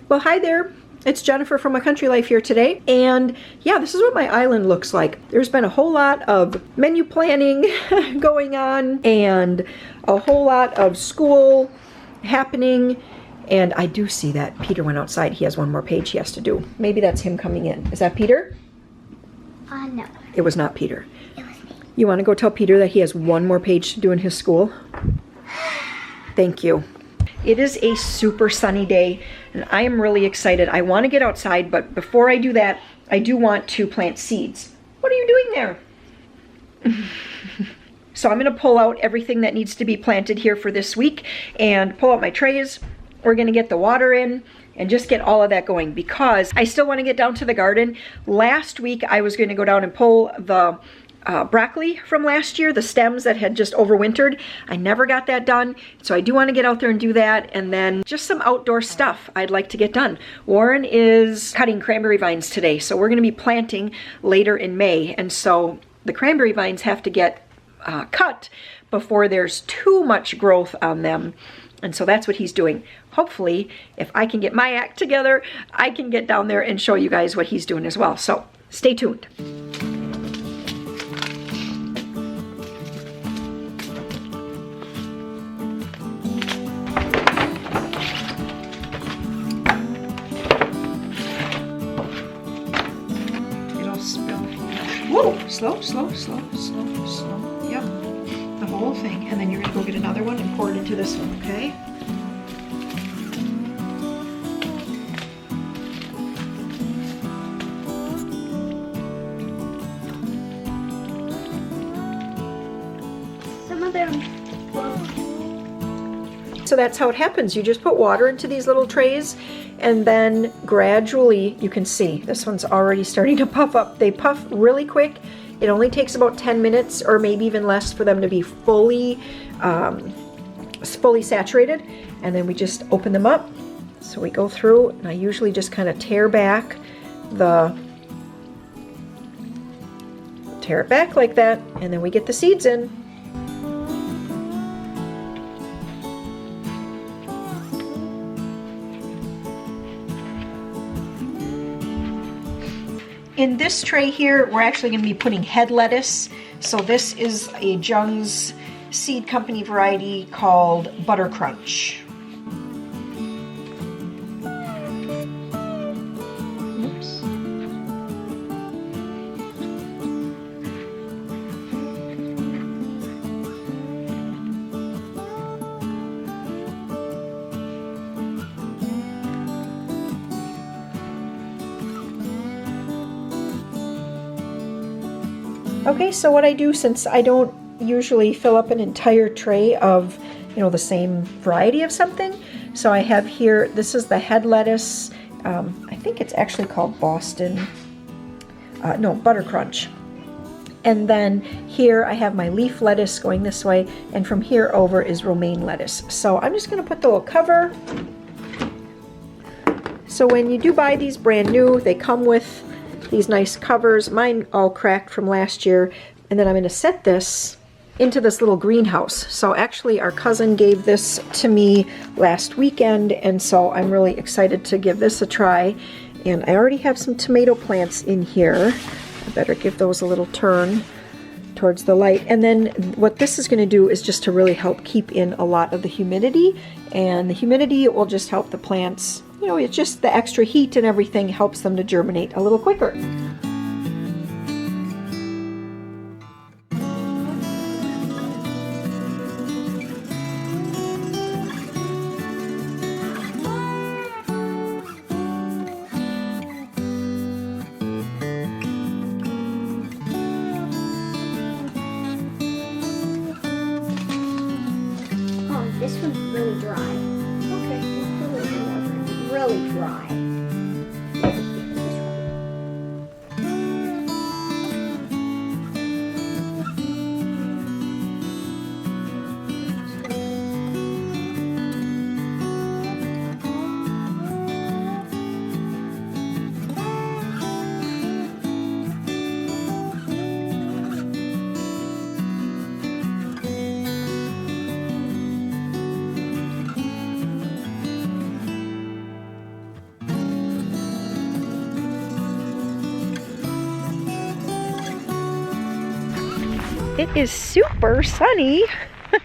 Well, hi there. It's Jennifer from A Country Life here today. And yeah, this is what my island looks like. There's been a whole lot of menu planning going on and a whole lot of school happening. And I do see that Peter went outside. He has one more page he has to do. Maybe that's him coming in. Is that Peter? No. It was not Peter. It was me. You want to go tell Peter that he has one more page to do in his school? Thank you. It is a super sunny day, and I am really excited. I want to get outside, but before I do that, I do want to plant seeds. What are you doing there? So I'm going to pull out everything that needs to be planted here for this week and pull out my trays. We're going to get the water in and just get all of that going because I still want to get down to the garden. Last week, I was going to go down and pull the broccoli from last year, the stems that had just overwintered. I never got that done, so I do want to get out there and do that, and then just some outdoor stuff I'd like to get done. Warren is cutting cranberry vines today, so we're going to be planting later in May, and so the cranberry vines have to get cut before there's too much growth on them, and so that's what he's doing. Hopefully, if I can get my act together, I can get down there and show you guys what he's doing as well, so stay tuned. Whoa, slow, slow, slow, slow, slow. Yep, the whole thing. And then you're gonna go get another one and pour it into this one, okay? Some of them. So that's how it happens. You just put water into these little trays, and then gradually, you can see, this one's already starting to puff up. They puff really quick. It only takes about 10 minutes or maybe even less for them to be fully saturated. And then we just open them up. So we go through, and I usually just kind of tear it back like that, and then we get the seeds in. In this tray here, we're actually going to be putting head lettuce. So this is a Jung's Seed Company variety called Butter Crunch. Oops. Okay, so what I do, since I don't usually fill up an entire tray of, the same variety of something, so I have here, this is the head lettuce. I think it's actually called Butter Crunch. And then here I have my leaf lettuce going this way, and from here over is romaine lettuce. So I'm just going to put the little cover. So when you do buy these brand new, they come with these nice covers. Mine all cracked from last year. And then I'm going to set this into this little greenhouse. So actually our cousin gave this to me last weekend, and so I'm really excited to give this a try. And I already have some tomato plants in here. I better give those a little turn towards the light. And then what this is going to do is just to really help keep in a lot of the humidity, and the humidity will just help the plants, it's just the extra heat and everything helps them to germinate a little quicker. This one's really dry. Okay, we'll put a little water in. Really dry. It is super sunny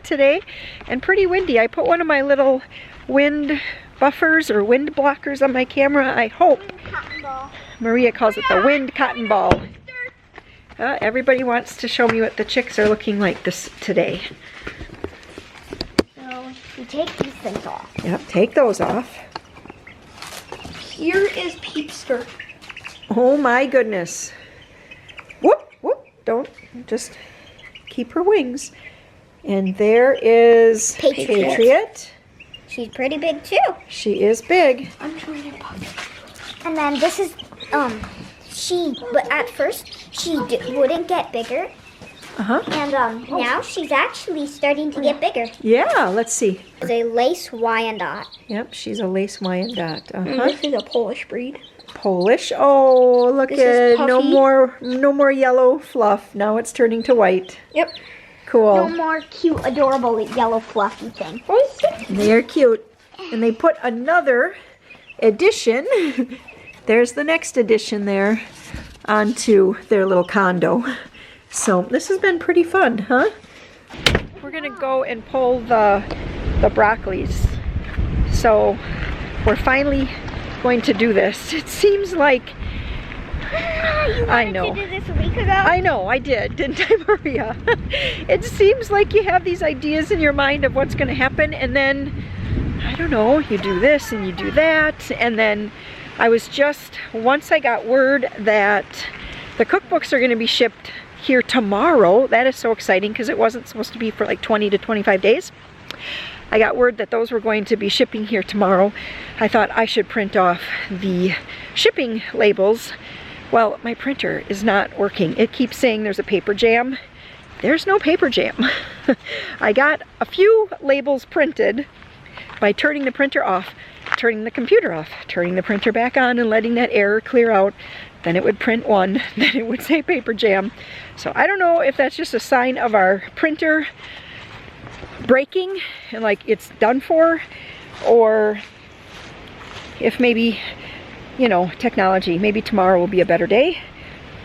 today and pretty windy. I put one of my little wind buffers or wind blockers on my camera, I hope. Cotton ball. Maria calls it the wind cotton ball. Everybody wants to show me what the chicks are looking like this today. So you take these things off. Yep, take those off. Here is Peepster. Oh my goodness. Whoop, whoop, don't, just keep her wings. And there is Patriot. She's pretty big too. She is big. I'm trying to pop. And then this is but at first she wouldn't get bigger. Uh-huh. And now she's actually starting to get bigger. Yeah, let's see. It's a lace Wyandotte. Yep, she's a lace Wyandotte. This is a Polish breed. Polish. Oh, look This is at no more yellow fluff. Now it's turning to white. Yep. Cool. No more cute, adorable yellow fluffy thing. They're cute. And they put another addition. There's the next addition there onto their little condo. So this has been pretty fun, huh? We're gonna go and pull the broccolis. So we're finally going to do this. It seems like I know. To do this a week ago? I know, I did, didn't I, Maria? It seems like you have these ideas in your mind of what's going to happen, and then, I don't know, you do this and you do that, and then once I got word that the cookbooks are going to be shipped here tomorrow, that is so exciting because it wasn't supposed to be for like 20 to 25 days. I got word that those were going to be shipping here tomorrow. I thought I should print off the shipping labels. Well, my printer is not working. It keeps saying there's a paper jam. There's no paper jam. I got a few labels printed by turning the printer off, turning the computer off, turning the printer back on and letting that error clear out. Then it would print one, then it would say paper jam. So I don't know if that's just a sign of our printer breaking and like it's done for, or if maybe, you know, technology, maybe tomorrow will be a better day.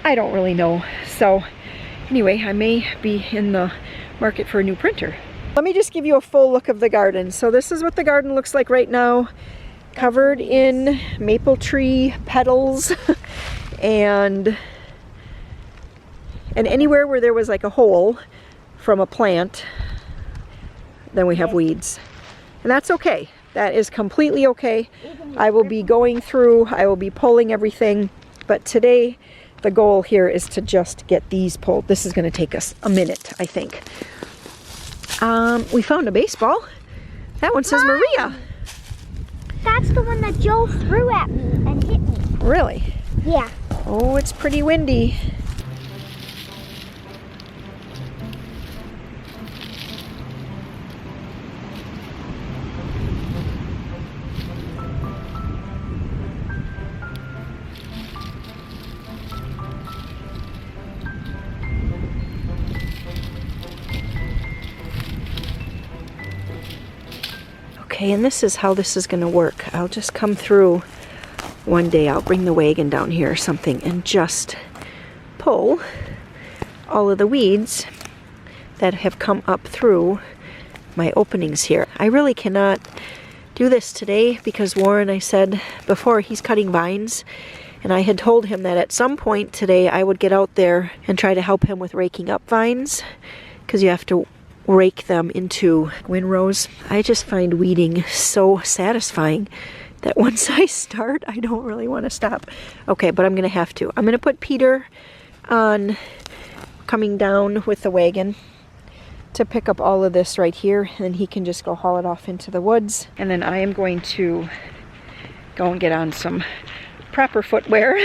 I don't really know. So anyway, I may be in the market for a new printer. Let me just give you a full look of the garden. So this is what the garden looks like right now, covered in maple tree petals and anywhere where there was like a hole from a plant, then we have weeds. And that's okay. That is completely okay. I will be going through, I will be pulling everything, but today the goal here is to just get these pulled. This is going to take us a minute, I think. We found a baseball. That one says Maria. That's the one that Joe threw at me and hit me. Really? Yeah. Oh, it's pretty windy. Okay, and this is how this is going to work. I'll just come through one day. I'll bring the wagon down here or something and just pull all of the weeds that have come up through my openings here. I really cannot do this today because Warren, I said before, he's cutting vines, and I had told him that at some point today I would get out there and try to help him with raking up vines, because you have to rake them into windrows. I just find weeding so satisfying that once I start, I don't really want to stop. Okay, but I'm going to have to. I'm going to put Peter on coming down with the wagon to pick up all of this right here, and then he can just go haul it off into the woods. And then I am going to go and get on some proper footwear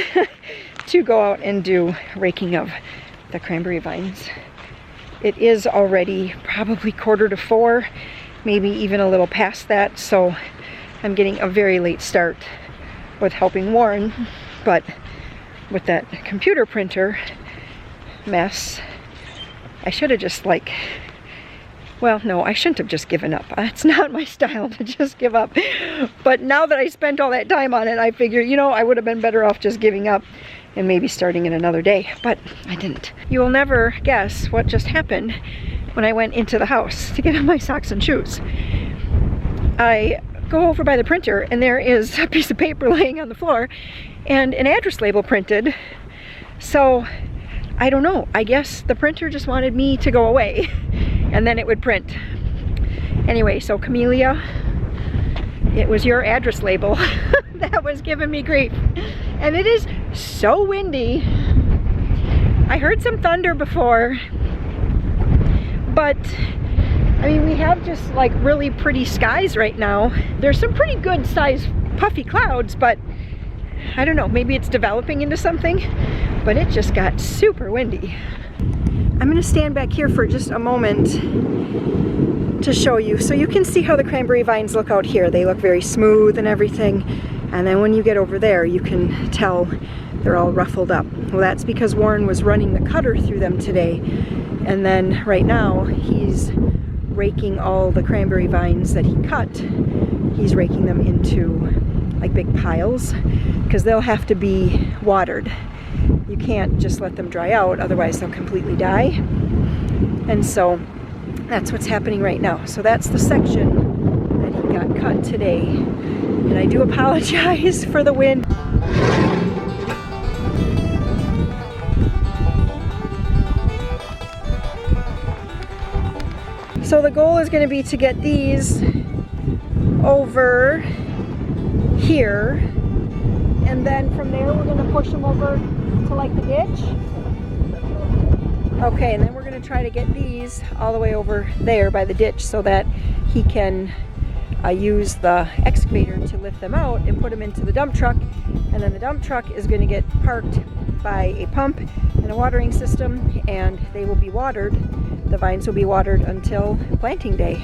to go out and do raking of the cranberry vines. It is already probably 3:45, maybe even a little past that, so I'm getting a very late start with helping Warren. But with that computer printer mess, I should have just well, no, I shouldn't have just given up. It's not my style to just give up. But now that I spent all that time on it, I figure, you know, I would have been better off just giving up and maybe starting in another day, but I didn't. You will never guess what just happened when I went into the house to get on my socks and shoes. I go over by the printer and there is a piece of paper laying on the floor and an address label printed. So I don't know, I guess the printer just wanted me to go away and then it would print. Anyway, so Camellia, it was your address label that was giving me grief. And it is so windy. I heard some thunder before, but I mean, we have just like really pretty skies right now. There's some pretty good sized puffy clouds, but I don't know, maybe it's developing into something, but it just got super windy. I'm gonna stand back here for just a moment to show you. So you can see how the cranberry vines look out here. They look very smooth and everything. And then when you get over there, you can tell they're all ruffled up. Well, that's because Warren was running the cutter through them today. And then right now, he's raking all the cranberry vines that he cut. He's raking them into like big piles because they'll have to be watered. You can't just let them dry out, otherwise they'll completely die. And so that's what's happening right now. So that's the section that he got cut today. And I do apologize for the wind. So the goal is going to be to get these over here, and then from there we're going to push them over to like the ditch. Okay, and then we're going to try to get these all the way over there by the ditch so that he can use the excavator to lift them out and put them into the dump truck, and then the dump truck is going to get parked by a pump and a watering system, and they will be watered. The vines will be watered until planting day.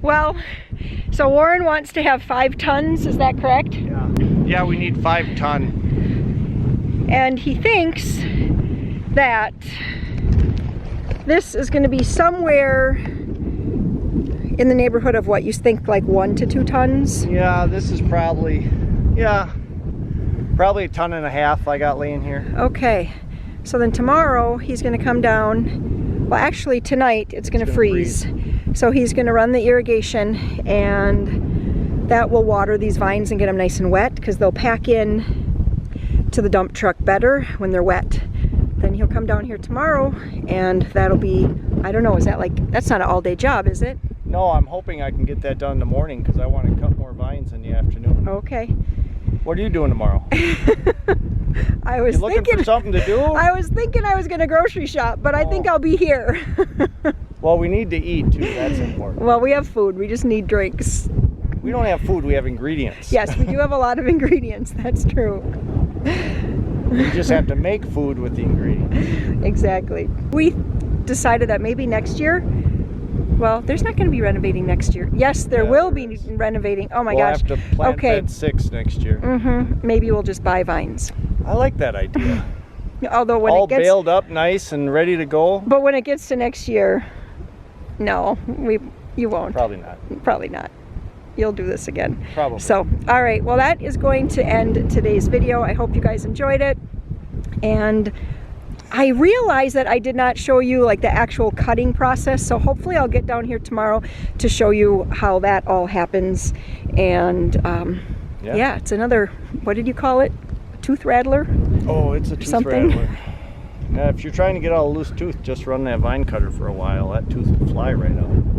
Well, so Warren wants to have 5 tons, is that correct? Yeah, we need 5 ton. And he thinks that this is going to be somewhere in the neighborhood of what you think, like 1 to 2 tons? Yeah, this is probably, probably 1.5 tons I got laying here. Okay, so then tomorrow he's going to come down. Well, actually tonight it's going to freeze. So he's going to run the irrigation, and that will water these vines and get them nice and wet, because they'll pack in to the dump truck better when they're wet. Then he'll come down here tomorrow, and that'll be, I don't know, is that like, that's not an all-day job, is it? No, I'm hoping I can get that done in the morning because I want to cut more vines in the afternoon. Okay. What are you doing tomorrow? I was looking for something to do? I was thinking I was going to grocery shop, but I think I'll be here. Well, we need to eat too, that's important. Well, we have food, we just need drinks. We don't have food, we have ingredients. Yes, we do have a lot of ingredients, that's true. We just have to make food with the ingredients. Exactly. We decided that maybe next year, well, there's not going to be renovating next year. Yes, there will be renovating. Oh my gosh. We'll have to plant bed 6 next year. Maybe we'll just buy vines. I like that idea. Although when all it gets baled up nice and ready to go. But when it gets to next year, no, you won't. Probably not. Probably not. You'll do this again. Probably. So, all right. Well, that is going to end today's video. I hope you guys enjoyed it. And I realized that I did not show you like the actual cutting process. So hopefully I'll get down here tomorrow to show you how that all happens. And yeah, it's another, what did you call it? A tooth rattler? Oh, it's a tooth rattler. Yeah, if you're trying to get all a loose tooth, just run that vine cutter for a while. That tooth will fly right out.